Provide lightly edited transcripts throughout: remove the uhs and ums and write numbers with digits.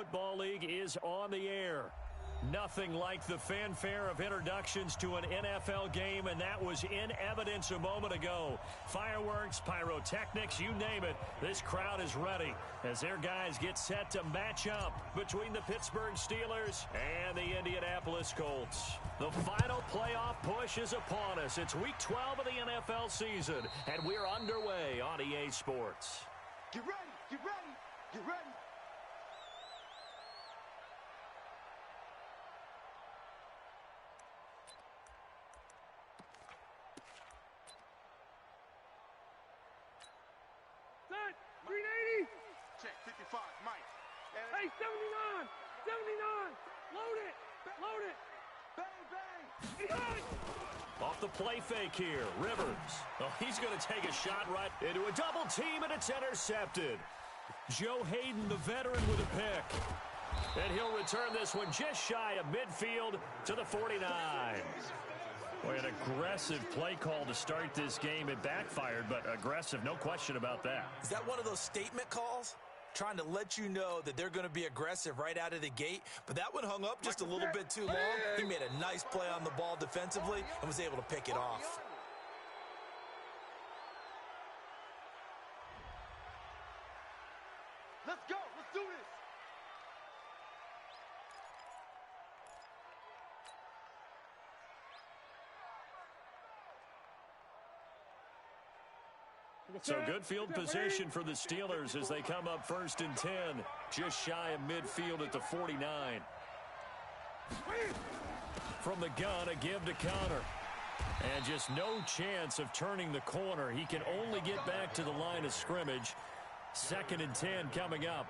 Football League is on the air. Nothing like the fanfare of introductions to an NFL game, and that was in evidence a moment ago. Fireworks, pyrotechnics, you name it. This crowd is ready as their guys get set to match up between the Pittsburgh Steelers and the Indianapolis Colts. The final playoff push is upon us. It's Week 12 of the NFL season, and we're underway on EA Sports. Get ready, get ready, get ready. Set, 380. Check, 55, Mike. Hey, 79, 79. Load it, load it. Bang, bang. Behind. Off the play fake here, Rivers. Oh, he's going to take a shot right into a double team, and it's intercepted. Joe Hayden, the veteran, with a pick. And he'll return this one just shy of midfield to the 49. Boy, an aggressive play call to start this game. It backfired, but aggressive, no question about that. Is that one of those statement calls? Trying to let you know that they're going to be aggressive right out of the gate, but that one hung up just a little bit too long. He made a nice play on the ball defensively and was able to pick it off. Let's go, let's do this. So good field position for the Steelers as they come up 1st and 10, just shy of midfield at the 49. From the gun, a give to Connor. And just no chance of turning the corner. He can only get back to the line of scrimmage. 2nd and 10 coming up.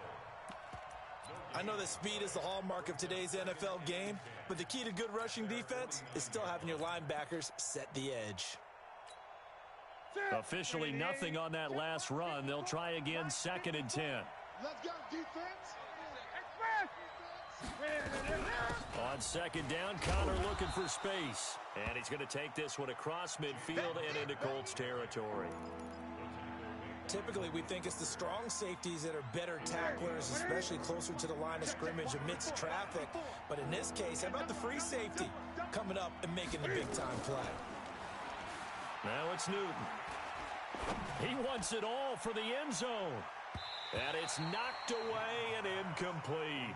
I know that speed is the hallmark of today's NFL game, but the key to good rushing defense is still having your linebackers set the edge. Officially nothing on that last run. They'll try again 2nd and 10. Let's go, defense. On 2nd down, Connor looking for space. And he's going to take this one across midfield and into Colts territory. Typically, we think it's the strong safeties that are better tacklers, especially closer to the line of scrimmage amidst traffic. But in this case, how about the free safety coming up and making the big-time play? Now it's Newton. He wants it all for the end zone. And it's knocked away and incomplete.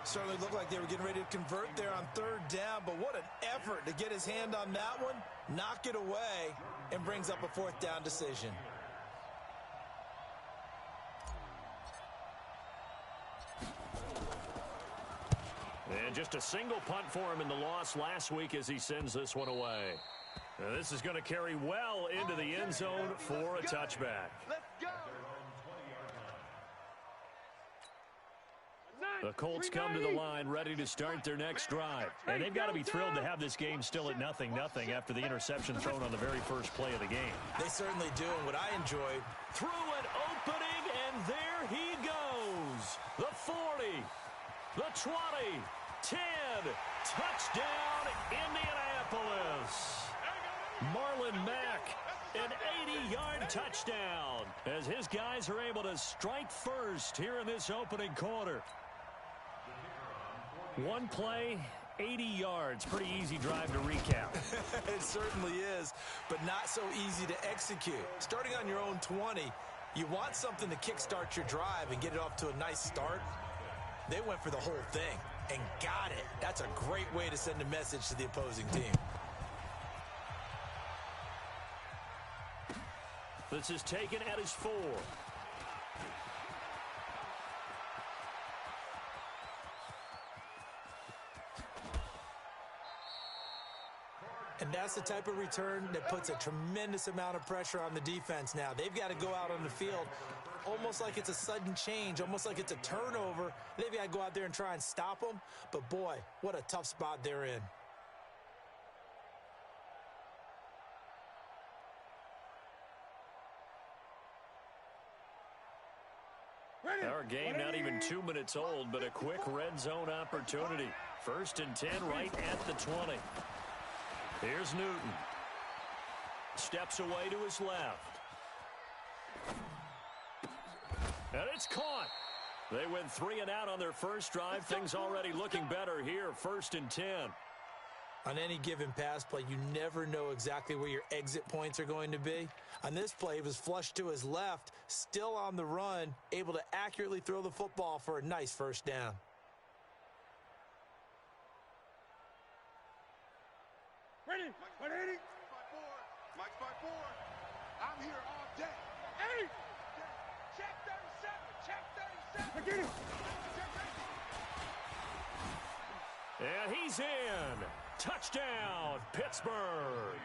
Certainly looked like they were getting ready to convert there on 3rd down, but what an effort to get his hand on that one, knock it away, and brings up a 4th down decision. And just a single punt for him in the loss last week as he sends this one away. Now this is going to carry well into the end zone for a touchback. Let's go. The Colts come to the line ready to start their next drive. And they've got to be thrilled to have this game still at 0-0 after the interception thrown on the very first play of the game. They certainly do, and what I enjoyed. Through an opening, and there he goes. The 40, the 20, 10, touchdown Indianapolis. Marlon Mack, an 80-yard touchdown as his guys are able to strike first here in this opening quarter. One play, 80 yards. Pretty easy drive to recap. It certainly is, but not so easy to execute. Starting on your own 20, you want something to kickstart your drive and get it off to a nice start. They went for the whole thing and got it. That's a great way to send a message to the opposing team. This is taken at his 4. And that's the type of return that puts a tremendous amount of pressure on the defense now. They've got to go out on the field almost like it's a sudden change, almost like it's a turnover. They've got to go out there and try and stop them. But, boy, what a tough spot they're in. Our game not even 2 minutes old, but a quick red zone opportunity. 1st and 10 right at the 20. Here's Newton. Steps away to his left. And it's caught. They went 3 and out on their first drive. Things already looking better here. 1st and 10. On any given pass play, you never know exactly where your exit points are going to be. On this play, he was flushed to his left, still on the run, able to accurately throw the football for a nice first down. Ready? Ready? Mike's by 4. I'm here all day. Hey! Check 37. Check 37. Look at him. And he's in. Touchdown, Pittsburgh.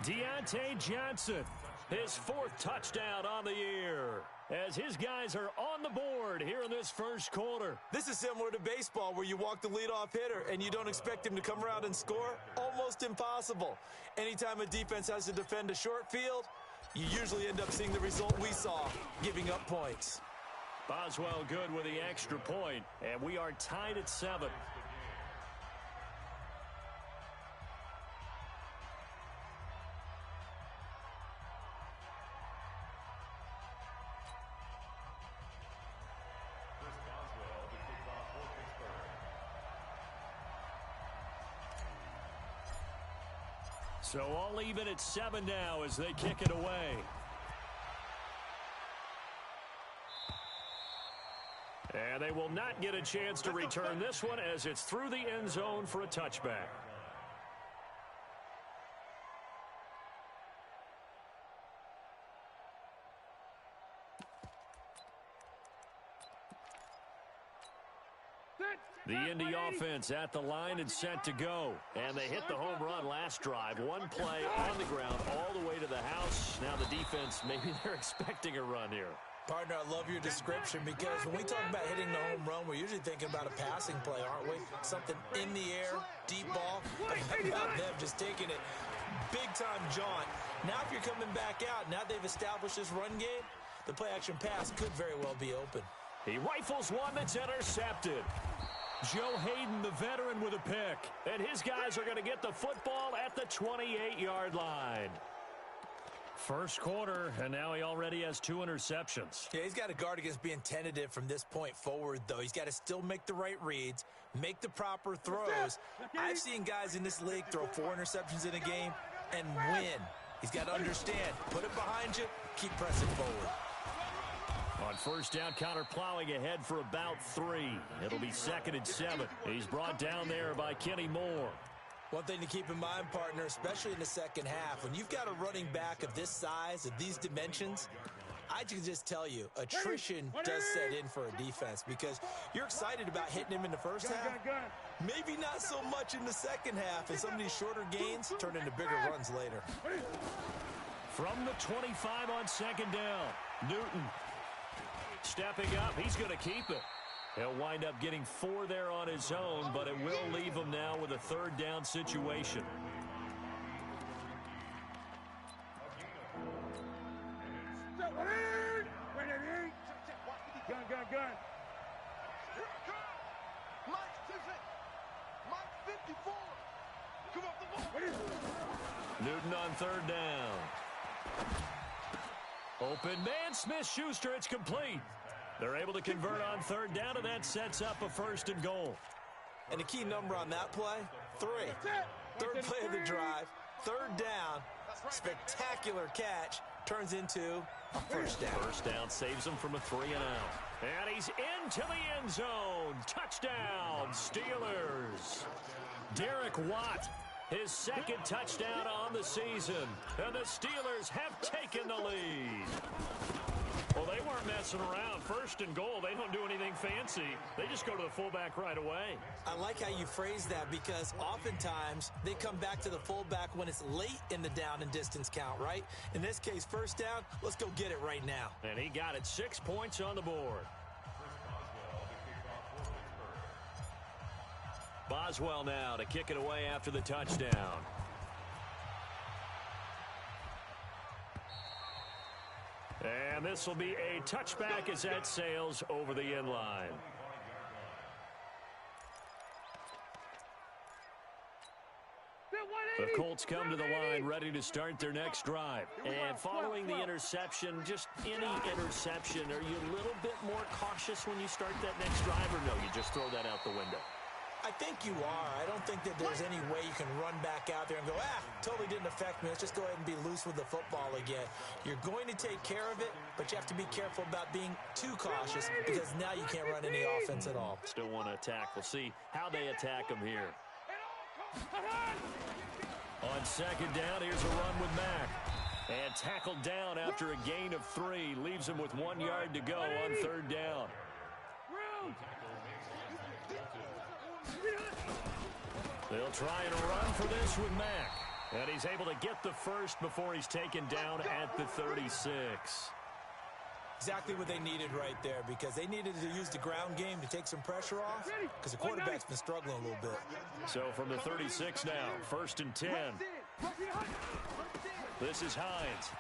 Deontay Johnson, his 4th touchdown on the year, as his guys are on the board here in this first quarter. This is similar to baseball where you walk the leadoff hitter and you don't expect him to come around and score. Almost impossible. Anytime a defense has to defend a short field, you usually end up seeing the result we saw, giving up points. Boswell good with the extra point, and we are tied at 7. So all even at 7 now as they kick it away. And they will not get a chance to return this one as it's through the end zone for a touchback. The Indy offense at the line and set to go. And they hit the home run last drive. One play on the ground all the way to the house. Now the defense, maybe they're expecting a run here. Partner, I love your description because when we talk about hitting the home run, we're usually thinking about a passing play, aren't we? Something in the air, deep ball. How about them just taking it big-time jaunt. Now if you're coming back out, now they've established this run game, the play-action pass could very well be open. He rifles one that's intercepted. Joe Hayden, the veteran, with a pick. And his guys are going to get the football at the 28-yard line. First quarter, and now he already has 2 interceptions. Yeah, he's got to guard against being tentative from this point forward, though. He's got to still make the right reads, make the proper throws. I've seen guys in this league throw 4 interceptions in a game and win. He's got to understand, put it behind you, keep pressing forward. On first down, Connor plowing ahead for about 3. It'll be 2nd and 7. He's brought down there by Kenny Moore. One thing to keep in mind, partner, especially in the second half, when you've got a running back of this size, of these dimensions, I can just tell you, attrition does set in for a defense because you're excited about hitting him in the first half. Maybe not so much in the second half, and some of these shorter gains turn into bigger runs later. From the 25 on 2nd down, Newton stepping up. He's going to keep it. He'll wind up getting 4 there on his own, but it will leave him now with a 3rd down situation. Gun. Mike 54. Come off the ball. Newton on 3rd down. Open man, Smith-Schuster, it's complete. They're able to convert on 3rd down, and that sets up a 1st and goal. And the key number on that play, 3. 3rd play of the drive, 3rd down, spectacular catch, turns into a 1st down. 1st down saves him from a 3 and out. And he's into the end zone. Touchdown, Steelers. Derek Watt, his 2nd touchdown on the season. And the Steelers have taken the lead. Well, they weren't messing around. 1st and goal, they don't do anything fancy. They just go to the fullback right away. I like how you phrase that because oftentimes they come back to the fullback when it's late in the down and distance count, right? In this case, 1st down, let's go get it right now. And he got it. 6 points on the board. Boswell now to kick it away after the touchdown. And this will be a touchback as that sails over the end line. The Colts come to the line ready to start their next drive. And following the interception, just any interception, are you a little bit more cautious when you start that next drive, or no, you just throw that out the window? I think you are. I don't think that there's any way you can run back out there and go, totally didn't affect me. Let's just go ahead and be loose with the football again. You're going to take care of it, but you have to be careful about being too cautious because now you can't run any offense at all. Still want to attack. We'll see how they attack them here. On second down, here's a run with Mack. And tackled down after a gain of 3. Leaves him with 1 yard to go on third down. They'll try and run for this with Mack. And he's able to get the first before he's taken down at the 36. Exactly what they needed right there, because they needed to use the ground game to take some pressure off, because the quarterback's been struggling a little bit. So from the 36 now, 1st and 10. This is Hines.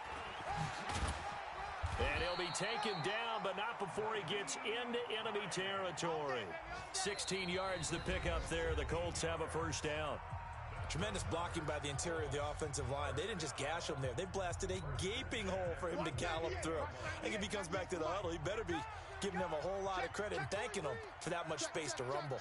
And he'll be taken down, but not before he gets into enemy territory. 16 yards to pick up there. The Colts have a first down. Tremendous blocking by the interior of the offensive line. They didn't just gash him there. They blasted a gaping hole for him to gallop through. I think if he comes back to the huddle, he better be giving them a whole lot of credit and thanking them for that much space to rumble.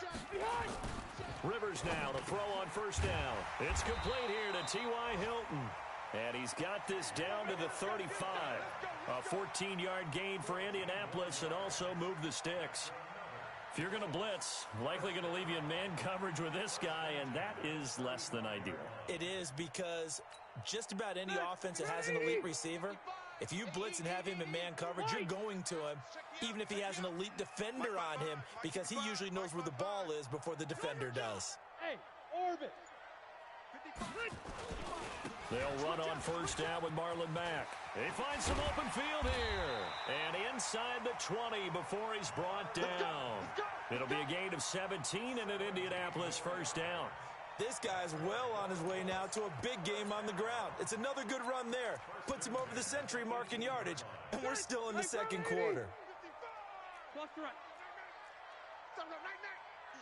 Rivers now to throw on first down. It's complete here to T.Y. Hilton. And he's got this down to the 35. A 14-yard gain for Indianapolis, and also move the sticks. If you're going to blitz, likely going to leave you in man coverage with this guy, and that is less than ideal. It is, because just about any offense that has an elite receiver, if you blitz and have him in man coverage, you're going to him, even if he has an elite defender on him, because he usually knows where the ball is before the defender does. Hey, orbit. They'll run on first down with Marlon Mack. He finds some open field here. And inside the 20 before he's brought down. It'll be a gain of 17 and an Indianapolis first down. This guy's well on his way now to a big game on the ground. It's another good run there. Puts him over the century mark in yardage. And we're still in the second quarter.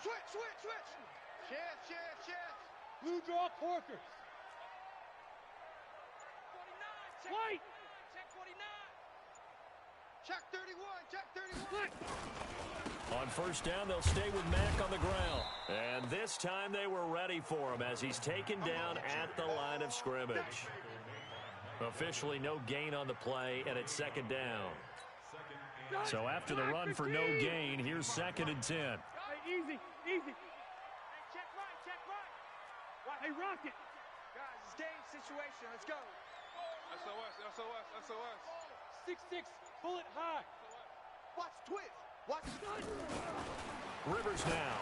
Switch. Chest. Blue draw Corkers. White. Check 49. Check 31. On first down, they'll stay with Mack on the ground. And this time they were ready for him as he's taken down at the line of scrimmage. Officially no gain on the play, and it's second down. So after the run for no gain, here's 2nd and 10. Easy. Check right. Hey, Rocket. Guys, it's game situation. Let's go. SOS. 6'6", bullet high. Watch twist. Rivers now.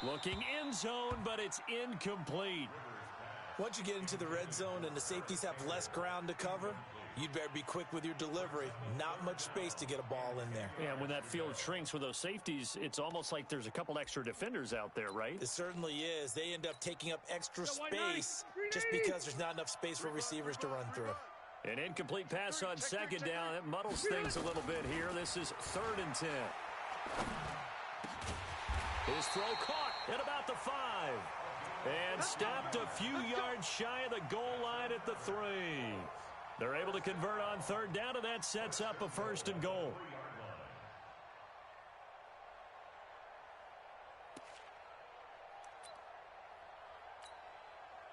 Looking end zone, but it's incomplete. Once you get into the red zone and the safeties have less ground to cover, you'd better be quick with your delivery. Not much space to get a ball in there. Yeah, when that field shrinks with those safeties, it's almost like there's a couple extra defenders out there, right? It certainly is. They end up taking up extra space just because there's not enough space for receivers to run through. An incomplete pass on second down. It muddles things a little bit here. This is 3rd and 10. His throw caught at about the 5. And stopped a few yards shy of the goal line at the 3. They're able to convert on third down, and that sets up a 1st and goal.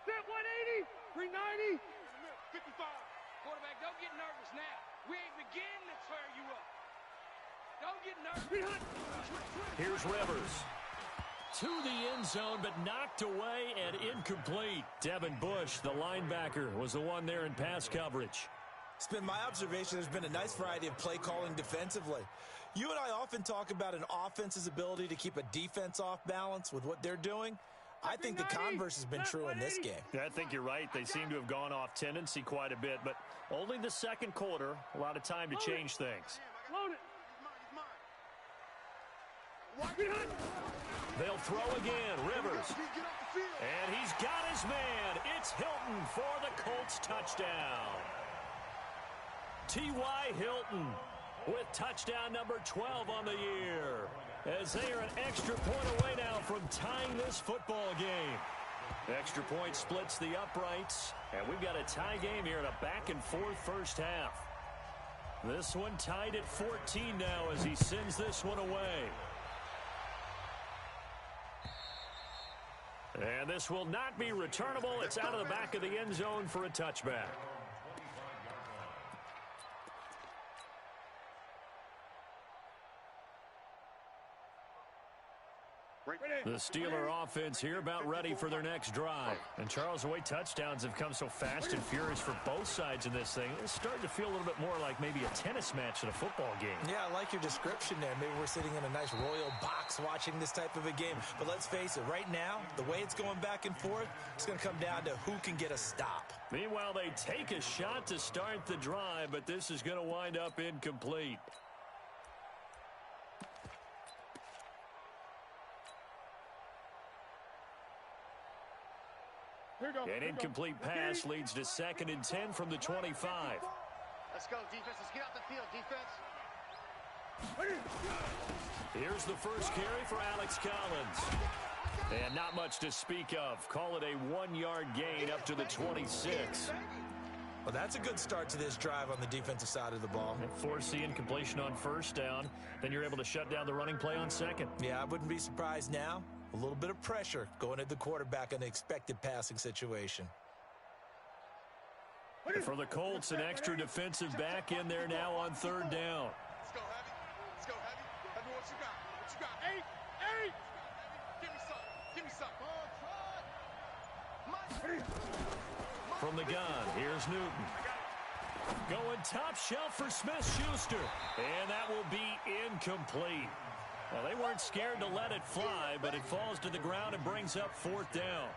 Set 180, 390. 55. Quarterback, don't get nervous now. We ain't beginning to tear you up. Don't get nervous. Here's Rivers. To the end zone, but knocked away and incomplete. Devin Bush, the linebacker, was the one there in pass coverage. It's been my observation there's been a nice variety of play calling defensively. You and I often talk about an offense's ability to keep a defense off balance with what they're doing. I think the converse has been true in this game. Yeah, I think you're right. They seem to have gone off tendency quite a bit, but only the second quarter, a lot of time to change things. Load it. They'll throw again. Rivers. And he's got his man. It's Hilton for the Colts touchdown. T.Y. Hilton with touchdown number 12 on the year, as they are an extra point away now from tying this football game. Extra point splits the uprights, and we've got a tie game here in a back-and-forth first half. This one tied at 14 now as he sends this one away. And this will not be returnable. It's out of the back of the end zone for a touchback. The Steeler offense here about ready for their next drive. And Charles, the way touchdowns have come so fast and furious for both sides in this thing, it's starting to feel a little bit more like maybe a tennis match in a football game. Yeah, I like your description there. Maybe we're sitting in a nice royal box watching this type of a game. But let's face it, right now, the way it's going back and forth, it's going to come down to who can get a stop. Meanwhile, they take a shot to start the drive, but this is going to wind up incomplete. An incomplete pass leads to 2nd and 10 from the 25. Let's go, defense. Let's get out the field, defense. Here's the first carry for Alex Collins. And not much to speak of. Call it a 1-yard gain up to the 26. Well, that's a good start to this drive on the defensive side of the ball. And force the incompletion on first down. Then you're able to shut down the running play on second. Yeah, I wouldn't be surprised now. A little bit of pressure going at the quarterback in an expected passing situation. For the Colts, an extra defensive back in there now on 3rd down. Let's go, Heavy. Let's go, Heavy. Heavy, what you got? What you got? 8. Give me some. Give me some. From the gun, here's Newton. Going top shelf for Smith-Schuster. And that will be incomplete. Well, they weren't scared to let it fly, but it falls to the ground and brings up 4th down.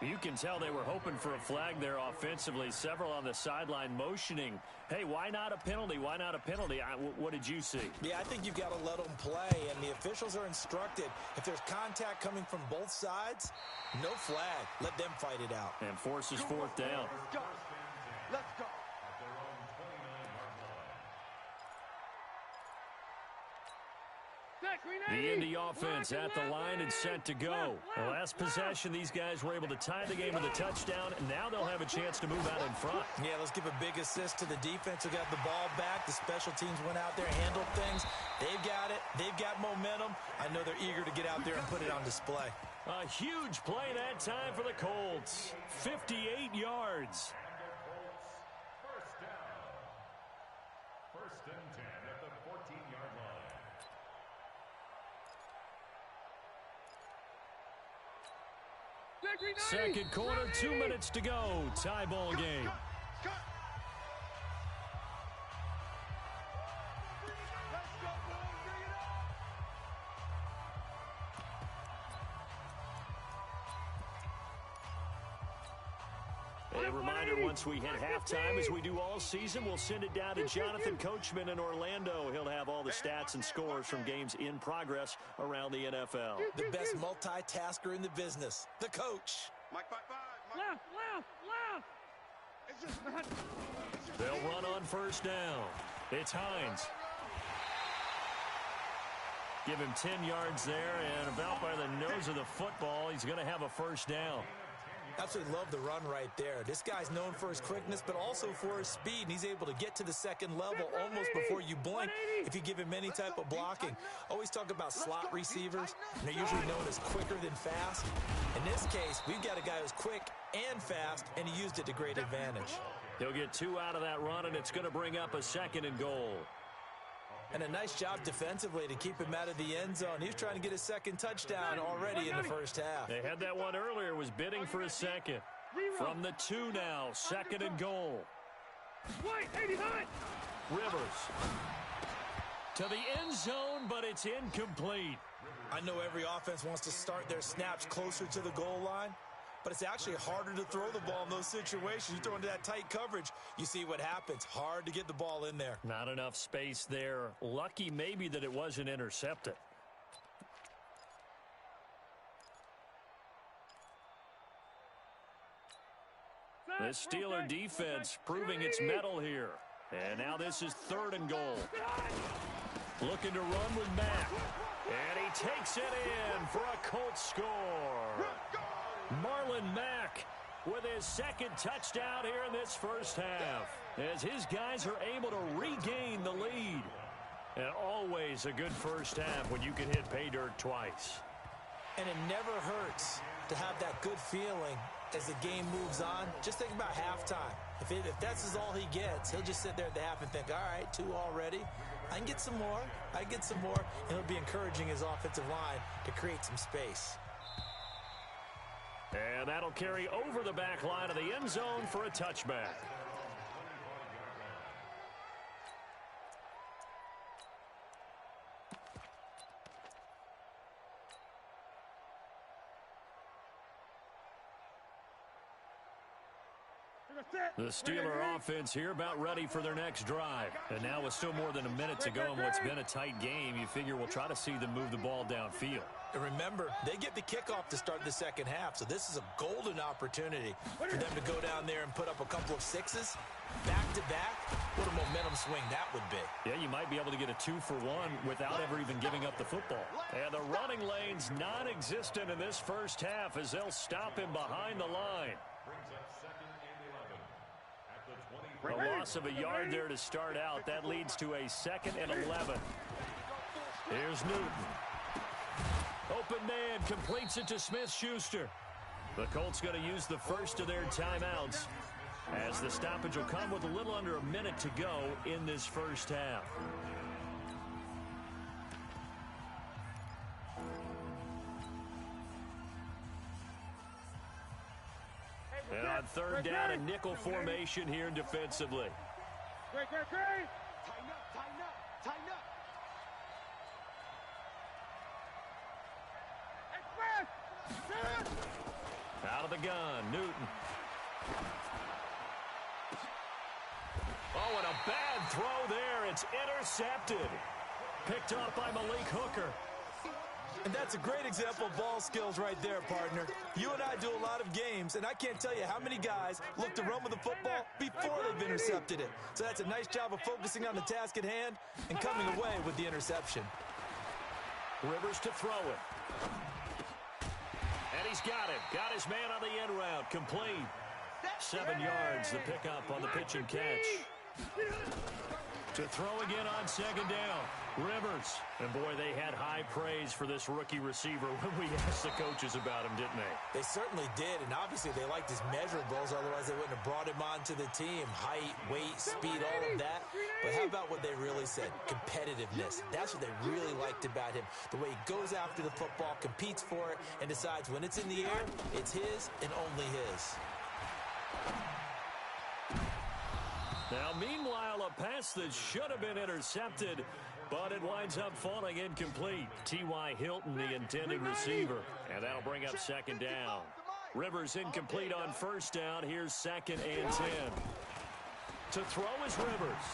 You can tell they were hoping for a flag there offensively. Several on the sideline motioning. Hey, why not a penalty? Why not a penalty? What did you see? Yeah, I think you've got to let them play, and the officials are instructed. If there's contact coming from both sides, no flag. Let them fight it out. And forces 4th down. Let's go. Let's go. The Indy offense at the line and set to go. The last possession, these guys were able to tie the game with a touchdown, and now they'll have a chance to move out in front. Yeah, let's give a big assist to the defense who got the ball back. The special teams went out there, handled things. They've got it. They've got momentum. I know they're eager to get out there and put it on display. A huge play that time for the Colts. 58 yards. First down. 1st and 10 at the 14-yard line. Second quarter, 2 minutes to go. Tie ball game. A reminder, once we hit halftime, as we do all season, we'll send it down to Jonathan Coachman in Orlando. He'll have all the stats and scores from games in progress around the NFL. The best multitasker in the business, the coach. Mike, 5-5. Left. It's just not. They'll run on 1st down. It's Hines. Give him 10 yards there, and about by the nose of the football, he's going to have a 1st down. Absolutely love the run right there. This guy's known for his quickness, but also for his speed. And he's able to get to the second level almost before you blink if you give him any type of blocking. Always talk about slot receivers, and they're usually known as quicker than fast. In this case, we've got a guy who's quick and fast, and he used it to great advantage. He'll get 2 out of that run, and it's going to bring up a 2nd and goal. And a nice job defensively to keep him out of the end zone. He was trying to get his 2nd touchdown already in the first half. They had that one earlier, was bidding for a 2nd. From the 2 now, 2nd and goal. Rivers. To the end zone, but it's incomplete. I know every offense wants to start their snaps closer to the goal line, but it's actually harder to throw the ball in those situations. You throw into that tight coverage, you see what happens. Hard to get the ball in there. Not enough space there. Lucky maybe that it wasn't intercepted. The Steeler defense proving its mettle here. And now this is 3rd and goal. Looking to run with Mack. And he takes it in for a Colts score. Marlon Marlon Mack with his second touchdown here in this first half, as his guys are able to regain the lead. And always a good first half when you can hit pay dirt twice. And it never hurts to have that good feeling as the game moves on. Just think about halftime. If that's all he gets, he'll just sit there at the half and think, all right, 2 already. I can get some more. I can get some more. And he'll be encouraging his offensive line to create some space. And that'll carry over the back line of the end zone for a touchback. The Steeler offense here about ready for their next drive. And now with still more than a minute to go in what's been a tight game, you figure we'll try to see them move the ball downfield. And remember, they get the kickoff to start the second half, so this is a golden opportunity for them to go down there and put up a couple of sixes back-to-back. What a momentum swing that would be. Yeah, you might be able to get a 2-for-1 without ever even giving up the football. And the running lane's non-existent in this first half as they'll stop him behind the line. A loss of a yard there to start out. That leads to a 2nd and 11. Here's Newton. Open man completes it to Smith-Schuster. The Colts going to use the first of their timeouts, as the stoppage will come with a little under a minute to go in this first half. And on third down, a nickel formation here defensively. Tighten up, tighten up, tighten up. Out of the gun, Newton. Oh, and a bad throw there. It's intercepted. Picked off by Malik Hooker. And that's a great example of ball skills right there, partner. You and I do a lot of games, and I can't tell you how many guys look to run with the football before they've intercepted it. So that's a nice job of focusing on the task at hand and coming away with the interception. Rivers to throw it. And he's got it. Got his man on the end route. Complete. 7 yards, the pickup on the pitch and catch. To throw again on second down. Rivers. And boy, they had high praise for this rookie receiver when we asked the coaches about him, didn't they? They certainly did, and obviously they liked his measurables, otherwise they wouldn't have brought him onto the team. Height, weight, speed, all of that. But how about what they really said? Competitiveness. That's what they really liked about him. The way he goes after the football, competes for it, and decides when it's in the air, it's his and only his. Now, meanwhile, a pass that should have been intercepted, but it winds up falling incomplete. T.Y. Hilton, the intended receiver, and that'll bring up second down. Rivers incomplete on first down. Here's 2nd and 10. To throw is Rivers.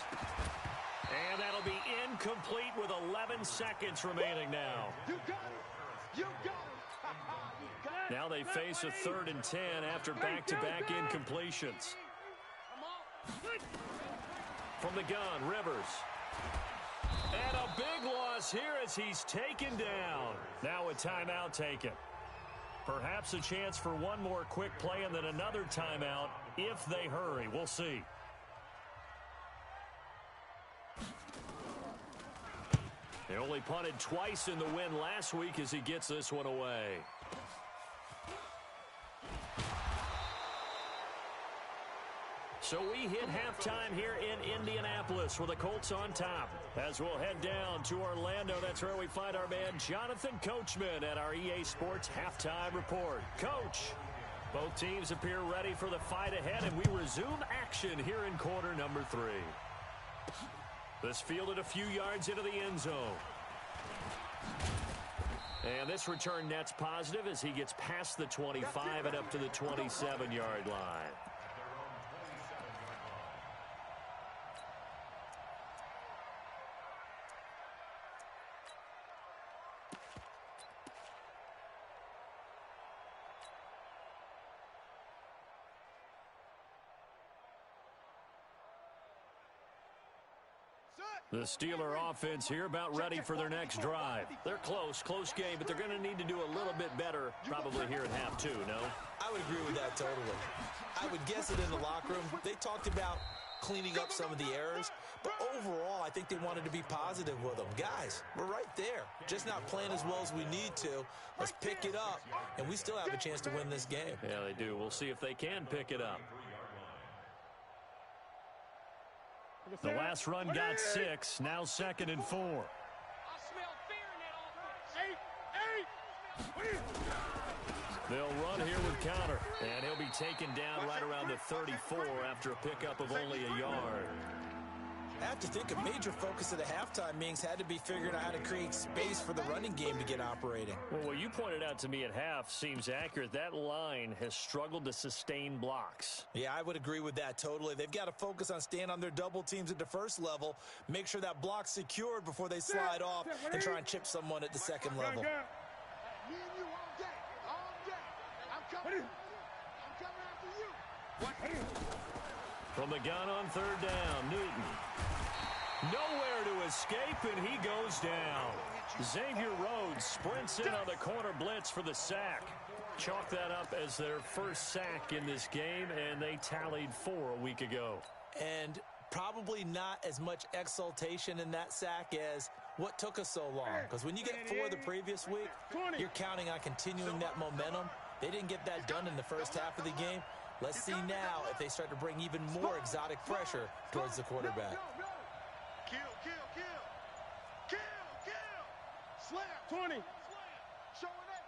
And that'll be incomplete with 11 seconds remaining now. You got it. You got it. Now they face a 3rd and 10 after back-to-back incompletions. From the gun, Rivers. And a big loss here as he's taken down. Now a timeout taken. Perhaps a chance for one more quick play and then another timeout if they hurry. We'll see. They only punted twice in the win last week as he gets this one away. So we hit halftime here in Indianapolis with the Colts on top. As we'll head down to Orlando, that's where we find our man Jonathan Coachman at our EA Sports Halftime Report. Coach, both teams appear ready for the fight ahead, and we resume action here in quarter number 3. This fielded a few yards into the end zone. And this return net's positive as he gets past the 25 and up to the 27-yard line. Set. The Steeler offense here about ready for their next drive. They're close game, but they're going to need to do a little bit better probably here at half two, no? I would agree with that totally. I would guess that in the locker room, they talked about cleaning up some of the errors, but overall, I think they wanted to be positive with them. Guys, we're right there, just not playing as well as we need to. Let's pick it up, and we still have a chance to win this game. Yeah, they do. We'll see if they can pick it up. The last run got 6, now 2nd and 4. I smell fear in that offense. They'll run here with counter, and he'll be taken down right around the 34 after a pickup of only a yard. I have to think a major focus of the halftime meetings had to be figuring out how to create space for the running game to get operating. Well, what you pointed out to me at half seems accurate. That line has struggled to sustain blocks. Yeah, I would agree with that totally. They've got to focus on staying on their double teams at the first level, make sure that block's secured before they slide off and try and chip someone at the second level. Me and you all day. I'm coming after you. From the gun on 3rd down, Newton. Nowhere to escape, and he goes down. Xavier Rhodes sprints in on the corner blitz for the sack. Chalk that up as their first sack in this game, and they tallied 4 a week ago. And probably not as much exultation in that sack as what took us so long. Because when you get 4 the previous week, you're counting on continuing that momentum. They didn't get that done in the first half of the game. Let's see now if they start to bring even more exotic pressure towards the quarterback. Kill. Slam. 20. Show it.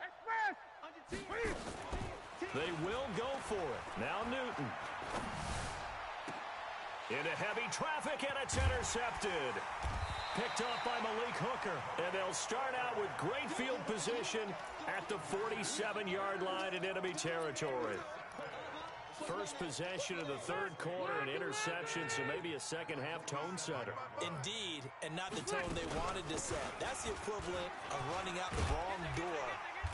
Express. They will go for it. Now Newton. Into heavy traffic, and it's intercepted. Picked off by Malik Hooker, and they'll start out with great field position at the 47-yard line in enemy territory. First possession of the 3rd quarter, an interception, so maybe a second-half tone setter. Indeed, and not the tone they wanted to set. That's the equivalent of running out the wrong door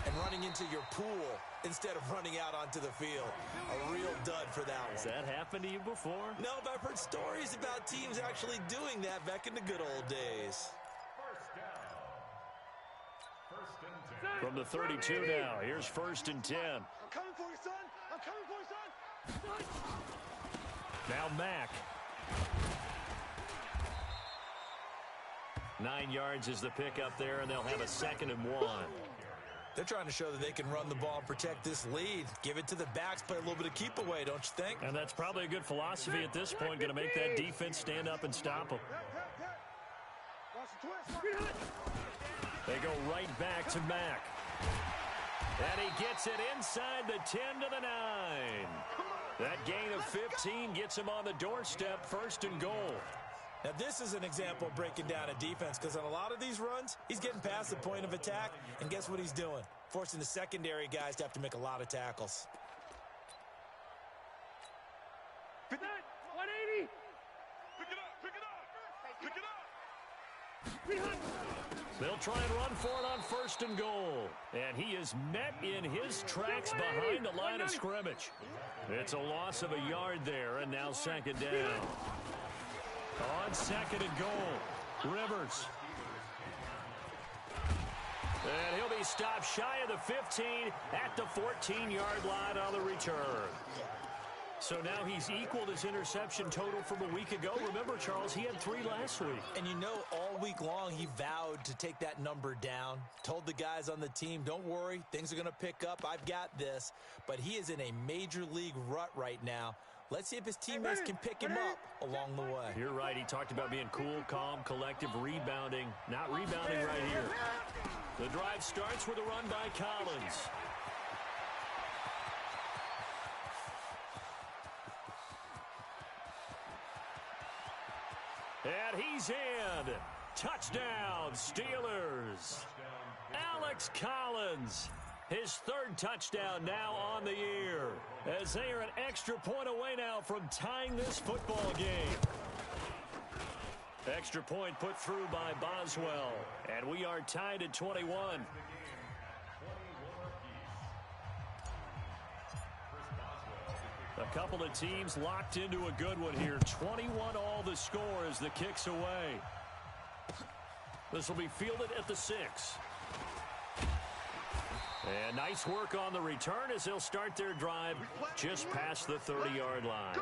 and running into your pool instead of running out onto the field. A real dud for that one. Has that happened to you before? No, but I've heard stories about teams actually doing that back in the good old days. From the 32 now, here's 1st and 10. I'm coming for you, son. I'm coming for you, son. Now Mack. 9 yards is the pickup there, and they'll have a 2nd and 1. They're trying to show that they can run the ball and protect this lead. Give it to the backs, play a little bit of keep away, don't you think? And that's probably a good philosophy at this point, going to make that defense stand up and stop them. They go right back to Mack. And he gets it inside the 10 to the 9. That gain of 15 gets him on the doorstep, 1st and goal. Now, this is an example of breaking down a defense, because on a lot of these runs, he's getting past the point of attack, and guess what he's doing? Forcing the secondary guys to have to make a lot of tackles. 180. Pick it up. They'll try and run for it on 1st and goal. And he is met in his tracks behind the line of scrimmage. It's a loss of a yard there, and now 2nd down. On 2nd and goal, Rivers. And he'll be stopped shy of the 15 at the 14-yard line on the return. So now he's equaled his interception total from a week ago. Remember, Charles, he had 3 last week. And you know, all week long he vowed to take that number down. Told the guys on the team, don't worry, things are going to pick up. I've got this. But he is in a major league rut right now. Let's see if his teammates can pick him up along the way. You're right. He talked about being cool, calm, collective, rebounding. Not rebounding right here. The drive starts with a run by Collins. And he's in. Touchdown, Steelers. Alex Collins. His 3rd touchdown now on the year, as they are an extra point away now from tying this football game. Extra point put through by Boswell, and we are tied at 21. A couple of teams locked into a good one here. 21 all the score as the kick's away. This will be fielded at the 6. And nice work on the return as they'll start their drive just past the 30-yard line.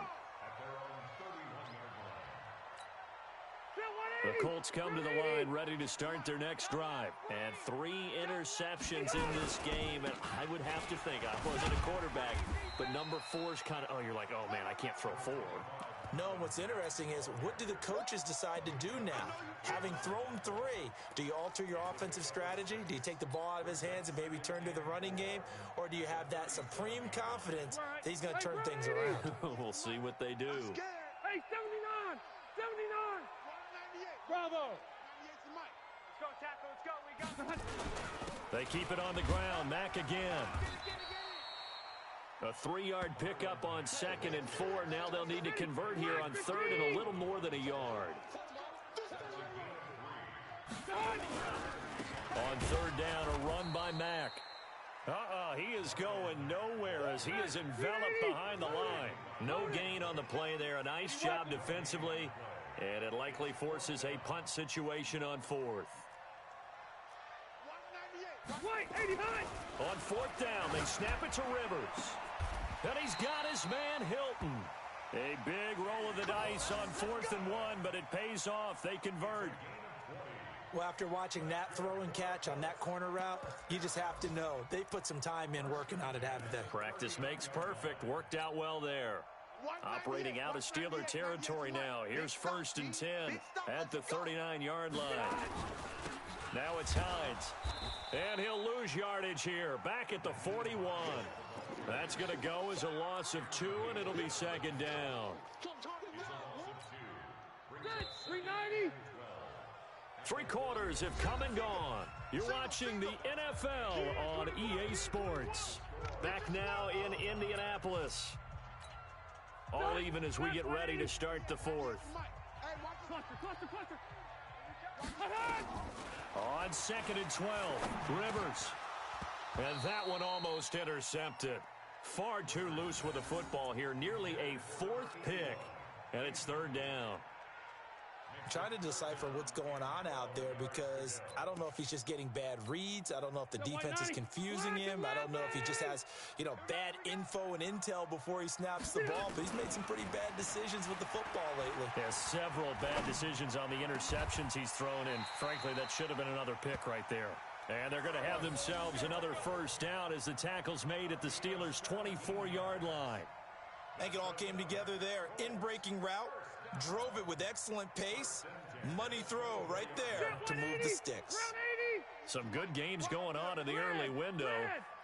The Colts come to the line ready to start their next drive. And 3 interceptions in this game. And I would have to think, I wasn't a quarterback, but number 4 is kind of, you're like, oh, man, I can't throw 4. No, what's interesting is what do the coaches decide to do now? Having thrown 3, do you alter your offensive strategy? Do you take the ball out of his hands and maybe turn to the running game? Or do you have that supreme confidence that he's going to turn things around? We'll see what they do. Hey, 79! 79! Bravo! Let's go, tackle. Let's go. We got the... They keep it on the ground. Mack again. A 3-yard pickup on 2nd and 4. Now they'll need to convert here on 3rd and a little more than a yard. On 3rd down, a run by Mack. He is going nowhere as he is enveloped behind the line. No gain on the play there. A nice job defensively, and it likely forces a punt situation on 4th. On 4th down, they snap it to Rivers. And he's got his man Hilton. A big roll of the dice on 4th and 1, but it pays off. They convert. Well, after watching that throw and catch on that corner route, you just have to know they put some time in working on it, haven't they? Practice makes perfect. Worked out well there. Operating out of Steeler territory now. Here's 1st and 10 at the 39-yard line. Now it's Hines. And he'll lose yardage here. Back at the 41. That's going to go as a loss of 2, and it'll be 2nd down. 390. 3 quarters have come and gone. You're watching the NFL on EA Sports. Back now in Indianapolis. All even as we get ready to start the 4th. On 2nd and 12, Rivers. And that one almost intercepted. Far too loose with the football here. Nearly a 4th pick. And it's 3rd down. I'm trying to decipher what's going on out there because I don't know if he's just getting bad reads. I don't know if the defense is confusing him. I don't know if he just has, bad info and intel before he snaps the ball. But he's made some pretty bad decisions with the football lately. Yeah, several bad decisions on the interceptions he's thrown in. Frankly, that should have been another pick right there. And they're going to have themselves another 1st down as the tackle's made at the Steelers' 24-yard line. I think it all came together there. In-breaking route. Drove it with excellent pace. Money throw right there to move the sticks. Some good games going on in the early window.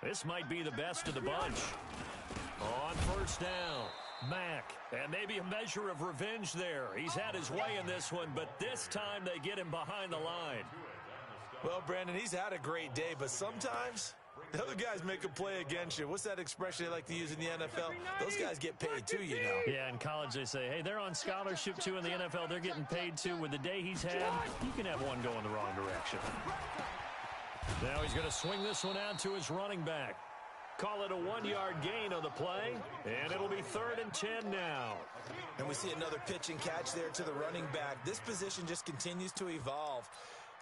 This might be the best of the bunch. On 1st down, Mack. And maybe a measure of revenge there. He's had his way in this one, but this time they get him behind the line. Well, Brandon, he's had a great day, but sometimes the other guys make a play against you. What's that expression they like to use in the NFL? Those guys get paid too, Yeah, in college they say, hey, they're on scholarship too in the NFL. They're getting paid too. With the day he's had, you can have one going the wrong direction. Now he's going to swing this one out to his running back. Call it a 1-yard gain on the play, and it'll be 3rd and 10 now. And we see another pitch and catch there to the running back. This position just continues to evolve.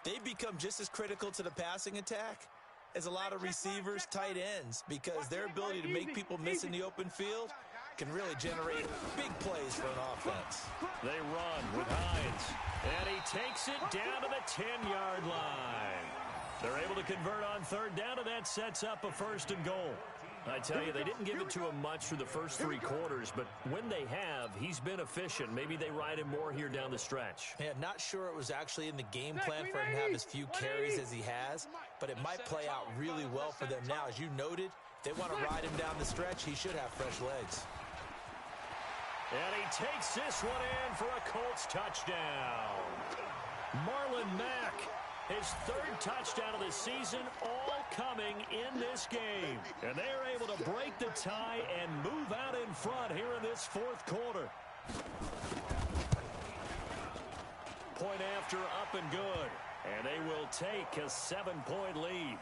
They become just as critical to the passing attack as a lot of receivers, tight ends, because their ability to make people miss in the open field can really generate big plays for an offense. They run with Hines, and he takes it down to the 10-yard line. They're able to convert on 3rd down, and that sets up a 1st and goal. I tell you, they didn't give it to him much through the first 3 quarters, but when they have, he's been efficient. Maybe they ride him more here down the stretch. Yeah, not sure it was actually in the game plan for him to have as few carries as he has, but it might play out really well for them now. As you noted, if they want to ride him down the stretch, he should have fresh legs. And he takes this one in for a Colts touchdown. Marlon Mack, his 3rd touchdown of the season, all coming in this game. And they're able to break the tie and move out in front here in this 4th quarter. Point after up and good. And they will take a 7-point lead.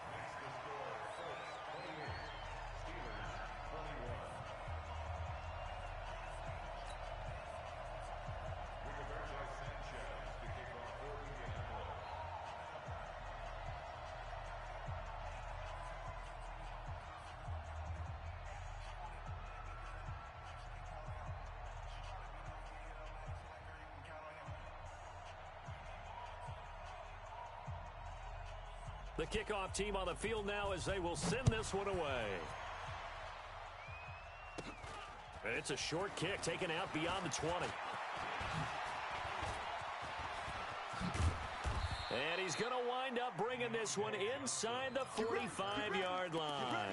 The kickoff team on the field now as they will send this one away. It's a short kick taken out beyond the 20. And he's going to wind up bringing this one inside the 45-yard line.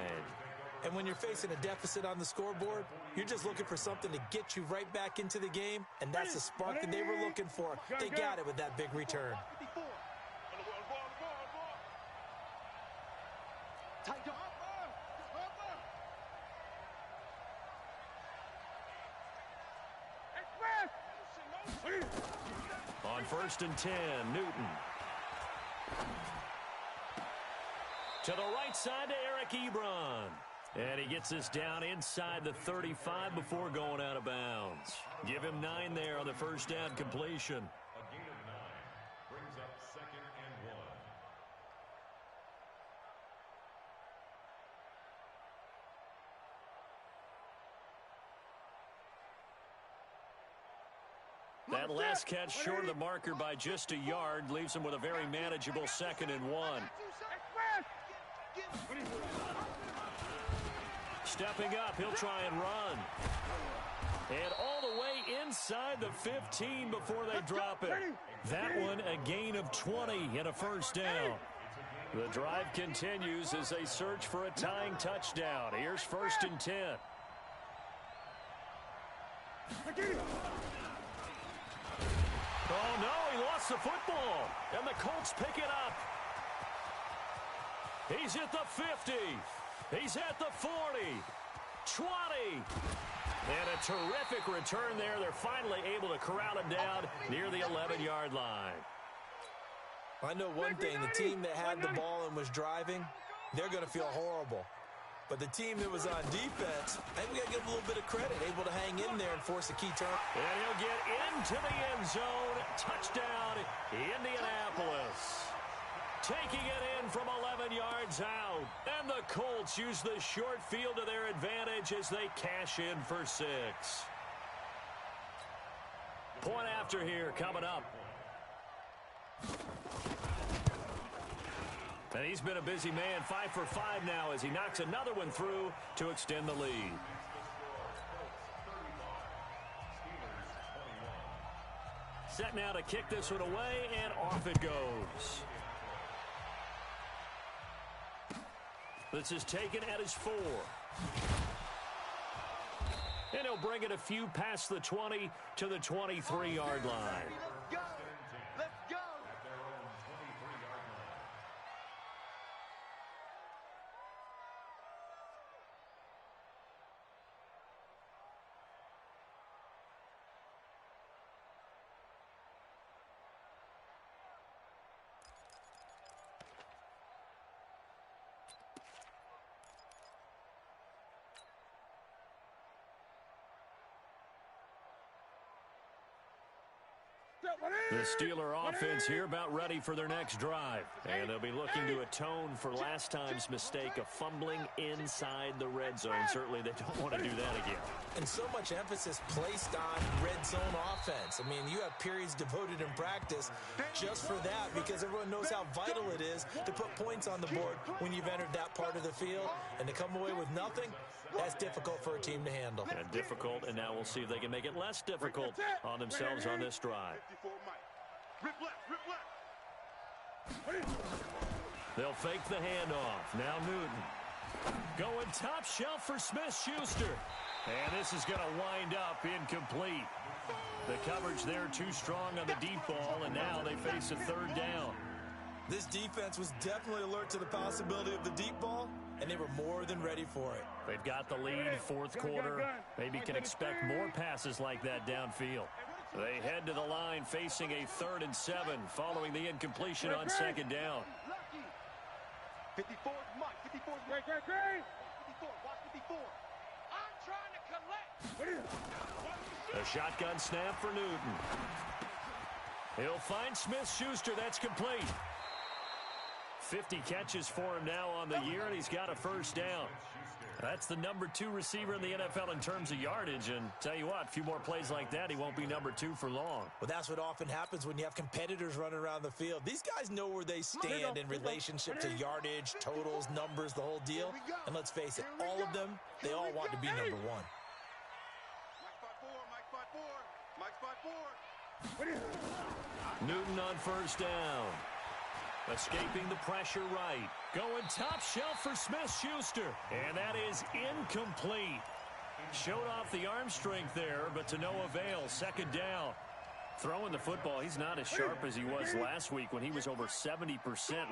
And when you're facing a deficit on the scoreboard, you're just looking for something to get you right back into the game, and that's the spark that they were looking for. They got it with that big return. On 1st and 10, Newton. To the right side to Eric Ebron. And he gets this down inside the 35 before going out of bounds. Give him 9 there on the first down completion. A gain of 9 brings up 2nd and 1. That last catch short of the marker by just a yard leaves him with a very manageable 2nd and 1. Stepping up, he'll try and run. And all the way inside the 15 before they drop it. That one a gain of 20 and a first down. The drive continues as they search for a tying touchdown. Here's 1st and 10. Oh, no, he lost the football. And the Colts pick it up. He's at the 50. He's at the 40. 20. And a terrific return there. They're finally able to corral him down near the 11-yard line. I know one thing. The team that had the ball and was driving, they're going to feel horrible. But the team that was on defense, I think we got to give them a little bit of credit, able to hang in there and force a key turn. And he'll get into the end zone. Touchdown, Indianapolis. Taking it in from 11 yards out. And the Colts use the short field to their advantage as they cash in for 6. Point after here coming up. And he's been a busy man, 5 for 5 now as he knocks another one through to extend the lead. Set now to kick this one away, and off it goes. This is taken at his 4. And he'll bring it a few past the 20 to the 23-yard line. The Steeler offense here about ready for their next drive. And they'll be looking to atone for last time's mistake of fumbling inside the red zone. Certainly they don't want to do that again. And so much emphasis placed on red zone offense. I mean, you have periods devoted in practice just for that because everyone knows how vital it is to put points on the board when you've entered that part of the field. And to come away with nothing, that's difficult for a team to handle. And difficult, and now we'll see if they can make it less difficult on themselves on this drive. They'll fake the handoff. Now Newton. Going top shelf for Smith-Schuster. And this is going to wind up incomplete. The coverage there too strong on the deep ball, and now they face a 3rd down. This defense was definitely alert to the possibility of the deep ball, and they were more than ready for it. They've got the lead, 4th quarter. Maybe can expect more passes like that downfield. They head to the line facing a 3rd and 7 following the incompletion on 2nd down. 54, Mike. 54, great. 54, watch 54. I'm trying to collect. A shotgun snap for Newton. He'll find Smith-Schuster. That's complete. 50 catches for him now on the year, and he's got a first down. That's the number 2 receiver in the NFL in terms of yardage. And tell you what, a few more plays like that, he won't be number 2 for long. Well, that's what often happens when you have competitors running around the field. These guys know where they stand in relationship to yardage, totals, numbers, the whole deal. And let's face it, all of them, they all want to be number 1. Newton on first down. Escaping the pressure right. Going top shelf for Smith-Schuster. And that is incomplete. Showed off the arm strength there, but to no avail. Second down. Throwing the football, he's not as sharp as he was last week when he was over 70%.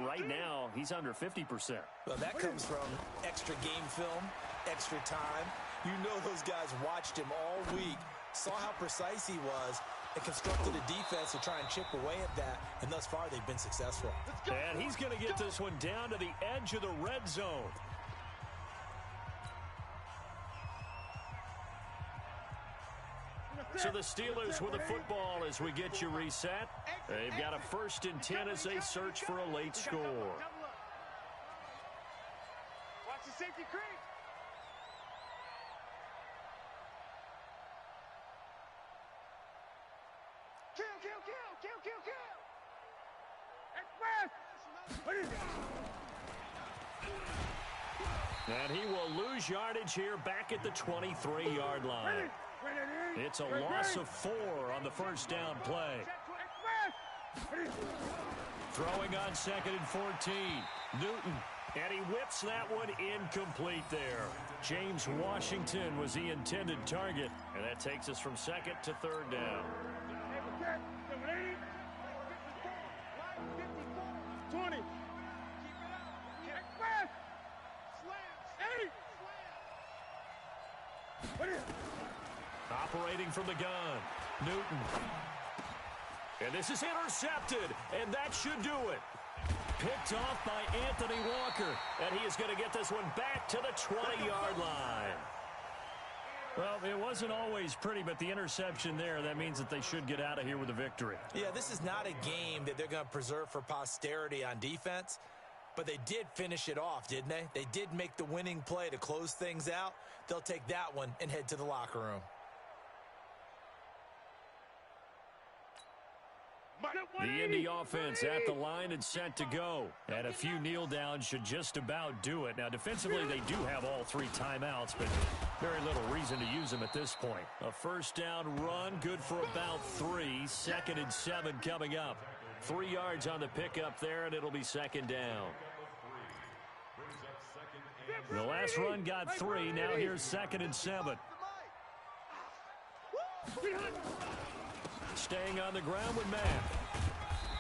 Right now, he's under 50%. Well, that comes from extra game film, extra time. You know those guys watched him all week, saw how precise he was, and constructed a defense to try and chip away at that, and thus far they've been successful. And he's going to get this one down to the edge of the red zone. So the Steelers with the football as we get you reset. They've got a 1st and 10 as they search for a late score. Watch the safety creep. Kill. Express. And he will lose yardage here back at the 23-yard line. It's a loss of 4 on the first down play. Throwing on 2nd and 14. Newton. And he whips that one incomplete there. James Washington was the intended target. And that takes us from 2nd to 3rd down. 20. Operating from the gun. Newton. And this is intercepted. And that should do it. Picked off by Anthony Walker. And he is going to get this one back to the 20-yard line. Well, it wasn't always pretty, but the interception there, that means that they should get out of here with a victory. Yeah, this is not a game that they're going to preserve for posterity on defense, but they did finish it off, didn't they? They did make the winning play to close things out. They'll take that one and head to the locker room. The Indy offense at the line and set to go. And a few kneel downs should just about do it. Now, defensively, they do have all 3 timeouts, but very little reason to use them at this point. A first down run, good for about 3. 2nd and 7 coming up. 3 yards on the pickup there, and it'll be 2nd down. The last run got 3. Now here's 2nd and 7. Staying on the ground with Mack.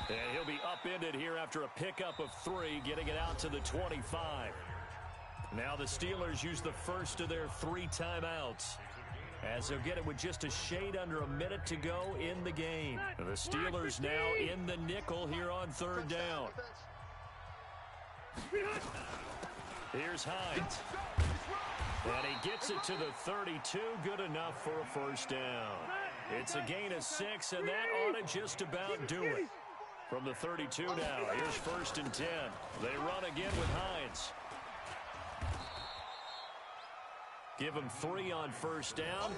And he'll be upended here after a pickup of 3, getting it out to the 25. Now the Steelers use the first of their 3 timeouts, as they'll get it with just a shade under a minute to go in the game. The Steelers now in the nickel here on 3rd down. Here's Hines. And he gets it to the 32, good enough for a first down. It's a gain of 6, and that ought to just about do it. From the 32 now, here's 1st and 10. They run again with Hines. Give them 3 on first down.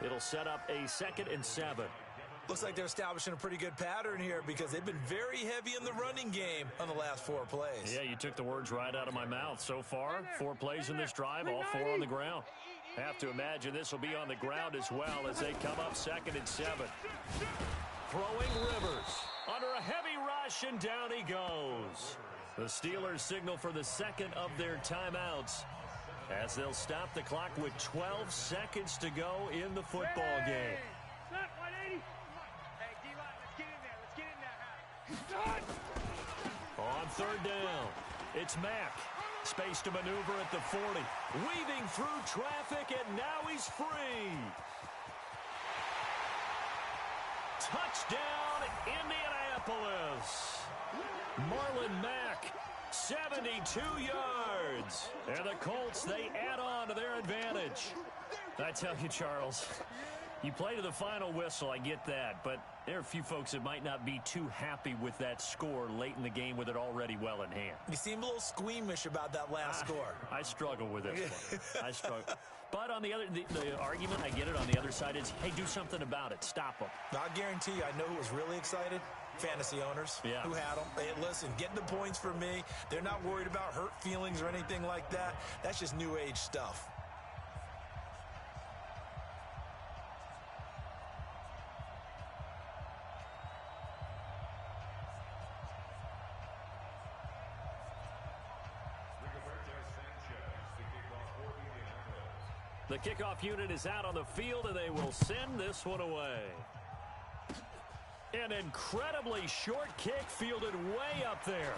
It'll set up a 2nd and 7. Looks like they're establishing a pretty good pattern here because they've been very heavy in the running game on the last 4 plays. Yeah, you took the words right out of my mouth. So far, 4 plays in this drive, all 4 on the ground. Have to imagine this will be on the ground as well as they come up 2nd and 7. Throwing Rivers under a heavy rush, and down he goes. The Steelers signal for the 2nd of their timeouts as they'll stop the clock with 12 seconds to go in the football game. On 3rd down, it's Mack. Space to maneuver at the 40. Weaving through traffic, and now he's free. Touchdown, Indianapolis. Marlon Mack, 72 yards. And the Colts, they add on to their advantage. I tell you, Charles, You play to the final whistle, I get that, but there are a few folks that might not be too happy with that score late in the game with it already well in hand. You seem a little squeamish about that last score. I struggle with this one. I struggle. But on the other, the argument, I get it, on the other side is, hey, do something about it. Stop them. I guarantee you, I know who was really excited. Fantasy owners who had them. Hey, listen, getting the points for me. They're not worried about hurt feelings or anything like that. That's just new age stuff. The kickoff unit is out on the field, and they will send this one away. An incredibly short kick fielded way up there.